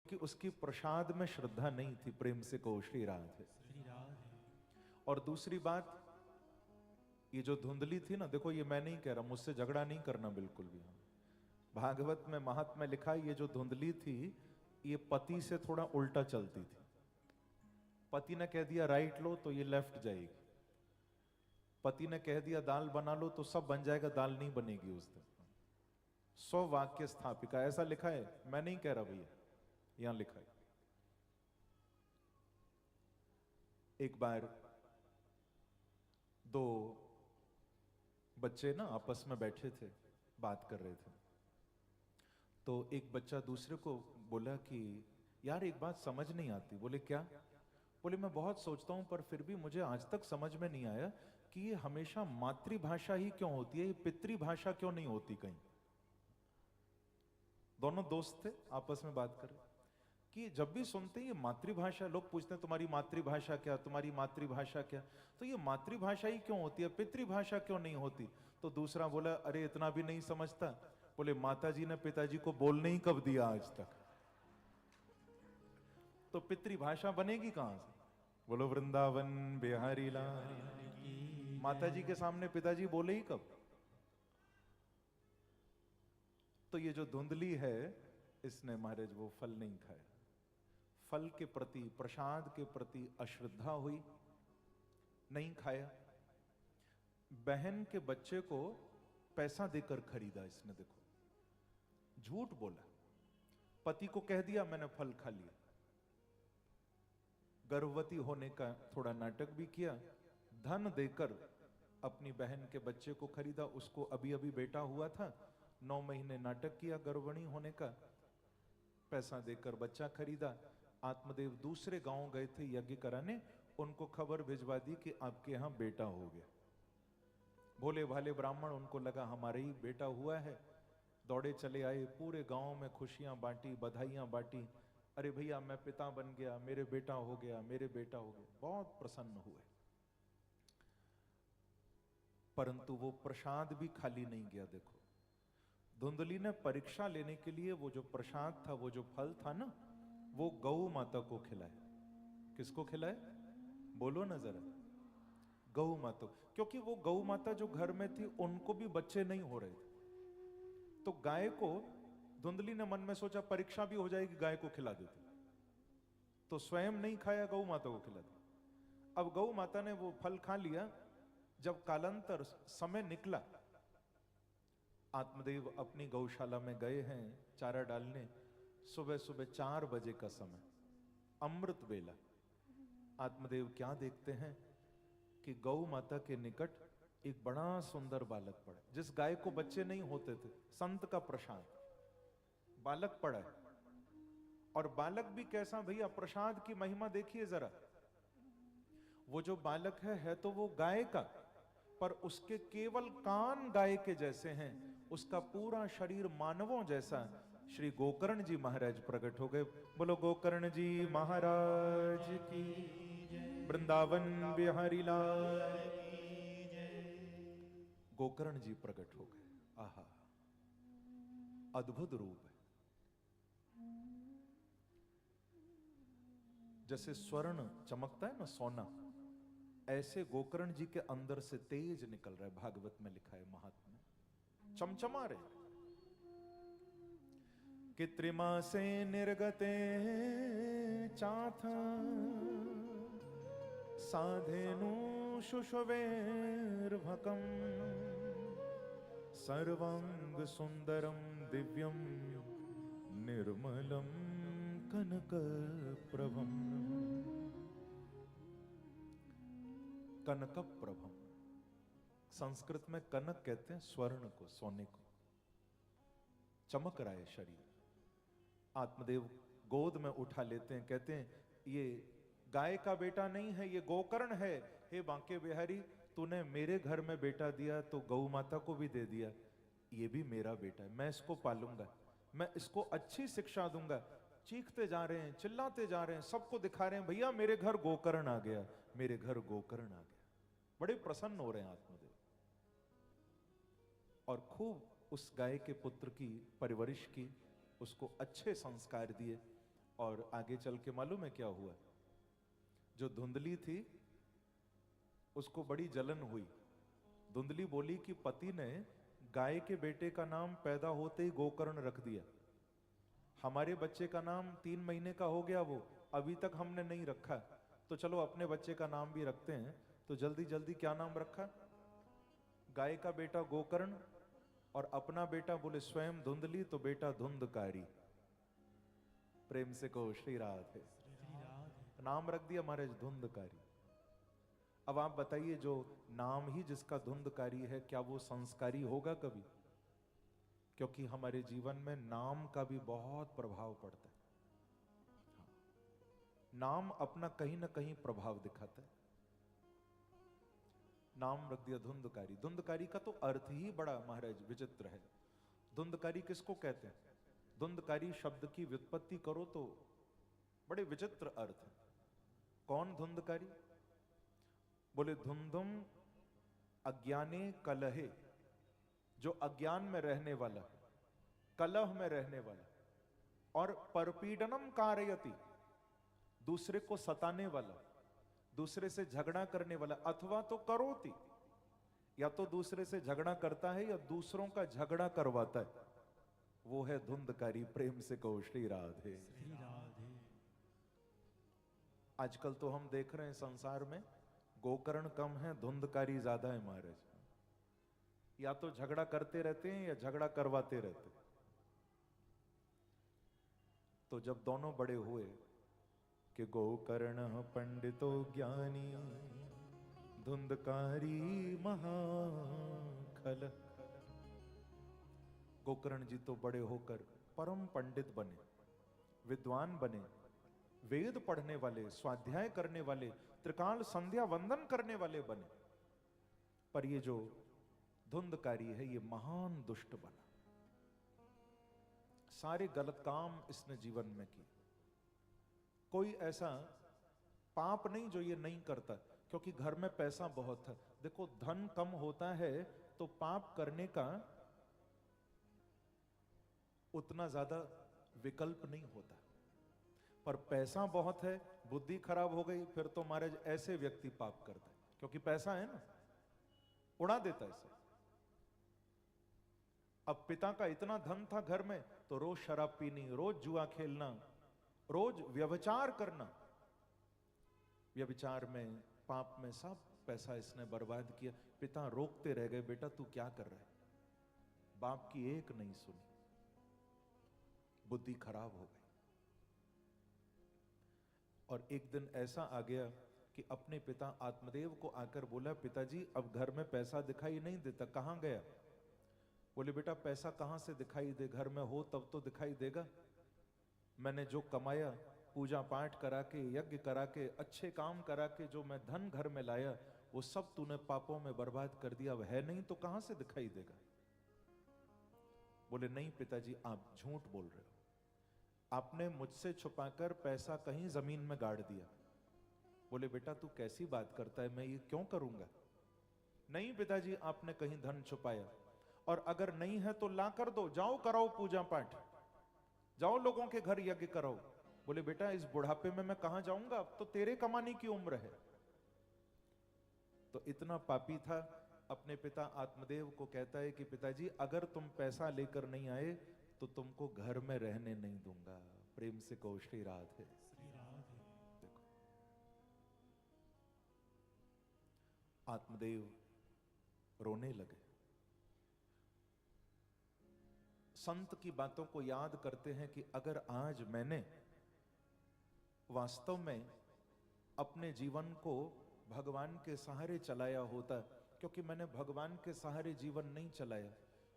कि उसकी प्रसाद में श्रद्धा नहीं थी, प्रेम से कहो श्री राधे। श्री राधे। और दूसरी बात, ये जो धुंधली थी ना, देखो ये मैं नहीं कह रहा, मुझसे झगड़ा नहीं करना बिल्कुल भी। भागवत में महात्म्य लिखा है, ये जो धुंधली थी ये पति से थोड़ा उल्टा चलती थी। पति ने कह दिया राइट लो तो ये लेफ्ट जाएगी, पति ने कह दिया दाल बना लो तो सब बन जाएगा, दाल नहीं बनेगी उस दिन। 100 वाक्य स्थापिका, ऐसा लिखा है, मैं नहीं कह रहा भैया, यहां लिखा है। एक बार दो बच्चे ना आपस में बैठे थे, बात कर रहे थे। तो एक बच्चा दूसरे को बोला कि यार एक बात समझ नहीं आती। बोले क्या? बोले मैं बहुत सोचता हूं पर फिर भी मुझे आज तक समझ में नहीं आया कि ये हमेशा मातृभाषा ही क्यों होती है, ये पितृभाषा क्यों नहीं होती कहीं। दोनों दोस्त थे आपस में बात कर रहे कि जब भी सुनते हैं ये मातृभाषा, लोग पूछते हैं तुम्हारी मातृभाषा क्या, तुम्हारी मातृभाषा क्या, तो ये मातृभाषा ही क्यों होती है, पितृभाषा क्यों नहीं होती। तो दूसरा बोला अरे इतना भी नहीं समझता। बोले माताजी ने पिताजी को बोलने ही कब दिया आज तक, तो पितृभाषा बनेगी कहां से। बोलो वृंदावन बिहारी लाल। माताजी के सामने पिताजी बोले ही कब। तो ये जो धुंधली है इसने महाराज वो फल नहीं खाया, फल के प्रति, प्रसाद के प्रति अश्रद्धा हुई, नहीं खाया। बहन के बच्चे को पैसा देकर खरीदा इसने, देखो झूठ बोला, पति को कह दिया मैंने फल खा लिया। गर्भवती होने का थोड़ा नाटक भी किया, धन देकर अपनी बहन के बच्चे को खरीदा। उसको अभी अभी बेटा हुआ था, 9 महीने नाटक किया गर्भिणी होने का, पैसा देकर बच्चा खरीदा। आत्मदेव दूसरे गांव गए थे यज्ञ कराने, उनको खबर भिजवा दी कि आपके यहां बेटा हो गया। भोले भाले ब्राह्मण, उनको लगा हमारे ही बेटा हुआ है, दौड़े चले आए, पूरे गांव में खुशियां बांटी, बधाइयां बांटी। अरे भैया मैं पिता बन गया, मेरे बेटा हो गया, मेरे बेटा हो गया, बहुत प्रसन्न हुए। परंतु वो प्रसाद भी खाली नहीं गया। देखो धुंधली ने परीक्षा लेने के लिए वो जो प्रसाद था, वो जो फल था ना, वो गौ माता को खिलाया। किसको खिलाया बोलो ना जरा, गौ माता। क्योंकि वो गौ माता जो घर में थी उनको भी बच्चे नहीं हो रहे थे, तो गाय को धुंधली ने मन में सोचा परीक्षा भी हो जाएगी, गाय को खिला देते। तो स्वयं नहीं खाया, गौ माता को खिला दिया। अब गौ माता ने वो फल खा लिया। जब कालांतर समय निकला, आत्मदेव अपनी गौशाला में गए हैं चारा डालने, सुबह सुबह 4 बजे का समय, अमृत बेला। आत्मदेव क्या देखते हैं कि गौ माता के निकट एक बड़ा सुंदर बालक पड़ा, जिस गाय को बच्चे नहीं होते थे, संत का प्रसाद, बालक पड़ा है। और बालक भी कैसा भैया, प्रसाद की महिमा देखिए जरा। वो जो बालक है तो वो गाय का, पर उसके केवल कान गाय के जैसे हैं, उसका पूरा शरीर मानवों जैसा। श्री गोकर्ण जी महाराज प्रकट हो गए। बोलो गोकर्ण जी महाराज की, वृंदावन बिहारी लाल। गोकर्ण जी प्रकट हो गए। आहा, अद्भुत रूप है। जैसे स्वर्ण चमकता है ना, सोना, ऐसे गोकर्ण जी के अंदर से तेज निकल रहा है। भागवत में लिखा है, महात्मा चमचमा रहे। कृत्रिमा से निर्गते चाथ साधेनु शुशवेर्भकम सर्वांग सुंदरम दिव्यम निर्मलम कनक प्रभम। कनक प्रभम, संस्कृत में कनक कहते हैं स्वर्ण को, सोने को। चमक रहा है शरीर। आत्मदेव गोद में उठा लेते हैं, कहते हैं ये गाय का बेटा नहीं है, ये गोकर्ण है। हे बांके बिहारी, तूने मेरे घर में बेटा दिया तो गौ माता को भी दे दिया, ये भी मेरा बेटा है, मैं इसको पालूंगा, मैं इसको अच्छी शिक्षा दूंगा। चीखते जा रहे हैं, चिल्लाते जा रहे हैं, सबको दिखा रहे हैं भैया मेरे घर गोकर्ण आ गया, मेरे घर गोकर्ण आ गया। बड़े प्रसन्न हो रहे हैं आत्मदेव, और खूब उस गाय के पुत्र की परवरिश की, उसको अच्छे संस्कार दिए। और आगे चल के मालूम है क्या हुआ? जो धुंधली थी उसको बड़ी जलन हुई। धुंधली बोली कि पति ने गाय के बेटे का नाम पैदा होते ही गोकर्ण रख दिया। हमारे बच्चे का नाम 3 महीने का हो गया, वो अभी तक हमने नहीं रखा, तो चलो अपने बच्चे का नाम भी रखते हैं। तो जल्दी जल्दी क्या नाम रखा? गाय का बेटा गोकर्ण और अपना बेटा बोले स्वयं धुंधली, तो बेटा धुंधकारी। प्रेम से कहो श्री राधे। नाम रख दिया महाराज धुंधकारी। अब आप बताइए, जो नाम ही जिसका धुंधकारी है, क्या वो संस्कारी होगा कभी? क्योंकि हमारे जीवन में नाम का भी बहुत प्रभाव पड़ता है। नाम अपना कहीं ना कहीं प्रभाव दिखाता है। नाम रख दिया धुंधकारी। धुंधकारी का तो अर्थ ही बड़ा महाराज विचित्र है। धुंधकारी किसको कहते हैं? धुंधकारी शब्द की व्युत्पत्ति करो तो बड़े विचित्र अर्थ है। कौन धुंधकारी? बोले धुंधुम अज्ञाने कलहे, जो अज्ञान में रहने वाला, कलह में रहने वाला, और परपीडनम कारयति, दूसरे को सताने वाला, दूसरे से झगड़ा करने वाला, अथवा तो करोति, या तो दूसरे से झगड़ा करता है या दूसरों का झगड़ा करवाता है, वो है धुंधकारी। प्रेम से कहो श्री राधे। आजकल तो हम देख रहे हैं संसार में गोकर्ण कम है, धुंधकारी ज्यादा है महाराज। या तो झगड़ा करते रहते हैं या झगड़ा करवाते रहते हैं। तो जब दोनों बड़े हुए कि गोकर्ण पंडितो ज्ञानी धुंधकारी महाखल, गोकर्ण जी तो बड़े होकर परम पंडित बने, विद्वान बने, वेद पढ़ने वाले, स्वाध्याय करने वाले, त्रिकाल संध्या वंदन करने वाले बने। पर ये जो धुंधकारी है ये महान दुष्ट बना। सारे गलत काम इसने जीवन में किए। कोई ऐसा पाप नहीं जो ये नहीं करता, क्योंकि घर में पैसा बहुत है। देखो धन कम होता है तो पाप करने का उतना ज्यादा विकल्प नहीं होता, पर पैसा बहुत है, बुद्धि खराब हो गई, फिर तो महाराज ऐसे व्यक्ति पाप करता है, क्योंकि पैसा है ना, उड़ा देता है सब। अब पिता का इतना धन था घर में, तो रोज शराब पीनी, रोज जुआ खेलना, रोज व्यभिचार करना, व्यभिचार में, पाप में सब पैसा इसने बर्बाद किया। पिता रोकते रह गए, बेटा तू क्या कर रहा है? बाप की एक नहीं सुनी, बुद्धि खराब हो गई। और एक दिन ऐसा आ गया कि अपने पिता आत्मदेव को आकर बोला, पिताजी अब घर में पैसा दिखाई नहीं देता, कहां गया? बोले बेटा पैसा कहां से दिखाई दे, घर में हो तब तो दिखाई देगा। मैंने जो कमाया, पूजा पाठ करा के, यज्ञ करा के, अच्छे काम करा के जो मैं धन घर में लाया, वो सब तूने पापों में बर्बाद कर दिया। अब है नहीं तो कहां से दिखाई देगा? बोले नहीं पिताजी आप झूठ बोल रहे हो, आपने मुझसे छुपाकर पैसा कहीं जमीन में गाड़ दिया। बोले बेटा तू कैसी बात करता है, मैं ये क्यों करूंगा? नहीं पिताजी आपने कहीं धन छुपाया, और अगर नहीं है तो ला कर दो, जाओ कराओ पूजा पाठ, जाओ लोगों के घर यज्ञ कराओ। बोले बेटा इस बुढ़ापे में मैं कहां जाऊंगा, अब तो तेरे कमाने की उम्र है। तो इतना पापी था, अपने पिता आत्मदेव को कहता है कि पिताजी अगर तुम पैसा लेकर नहीं आए तो तुमको घर में रहने नहीं दूंगा। प्रेम से कहो श्री राधे। देखो आत्मदेव रोने लगे, संत की बातों को याद करते हैं कि अगर आज मैंने वास्तव में अपने जीवन को भगवान के सहारे चलाया होता, क्योंकि मैंने भगवान के सहारे जीवन नहीं चलाया,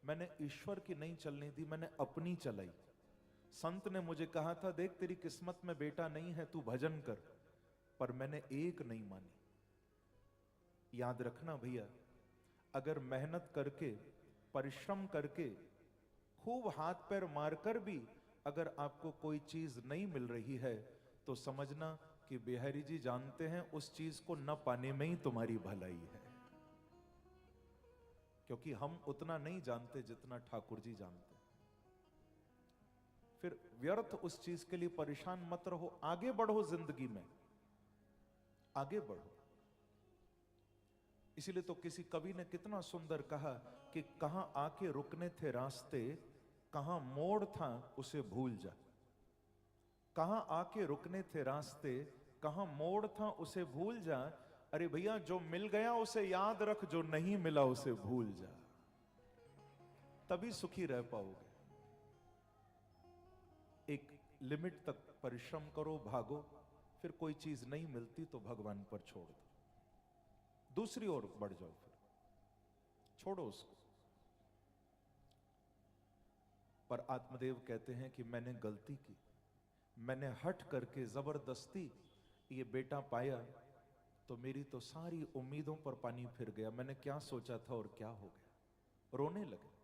मैंने ईश्वर की नहीं चलनी दी, मैंने अपनी चलाई। संत ने मुझे कहा था देख तेरी किस्मत में बेटा नहीं है, तू भजन कर, पर मैंने एक नहीं मानी। याद रखना भैया, अगर मेहनत करके, परिश्रम करके, खूब हाथ पैर मारकर भी अगर आपको कोई चीज नहीं मिल रही है, तो समझना कि बिहारी जी जानते हैं उस चीज को न पाने में ही तुम्हारी भलाई है। क्योंकि हम उतना नहीं जानते जितना ठाकुर जी जानते। फिर व्यर्थ उस चीज के लिए परेशान मत रहो, आगे बढ़ो जिंदगी में, आगे बढ़ो। इसीलिए तो किसी कवि ने कितना सुंदर कहा कि कहां आके रुकने थे रास्ते, कहां मोड़ था उसे भूल जा। कहां आके रुकने थे रास्ते, कहां मोड़ था उसे भूल जा। अरे भैया, जो मिल गया उसे याद रख, जो नहीं मिला उसे भूल जा, तभी सुखी रह पाओगे। एक लिमिट तक परिश्रम करो, भागो, फिर कोई चीज नहीं मिलती तो भगवान पर छोड़ दो, दूसरी ओर बढ़ जाओ, फिर छोड़ो उसको। पर आत्मदेव कहते हैं कि मैंने गलती की, मैंने हट करके जबरदस्ती ये बेटा पाया, तो मेरी तो सारी उम्मीदों पर पानी फिर गया। मैंने क्या सोचा था और क्या हो गया। रोने लगे।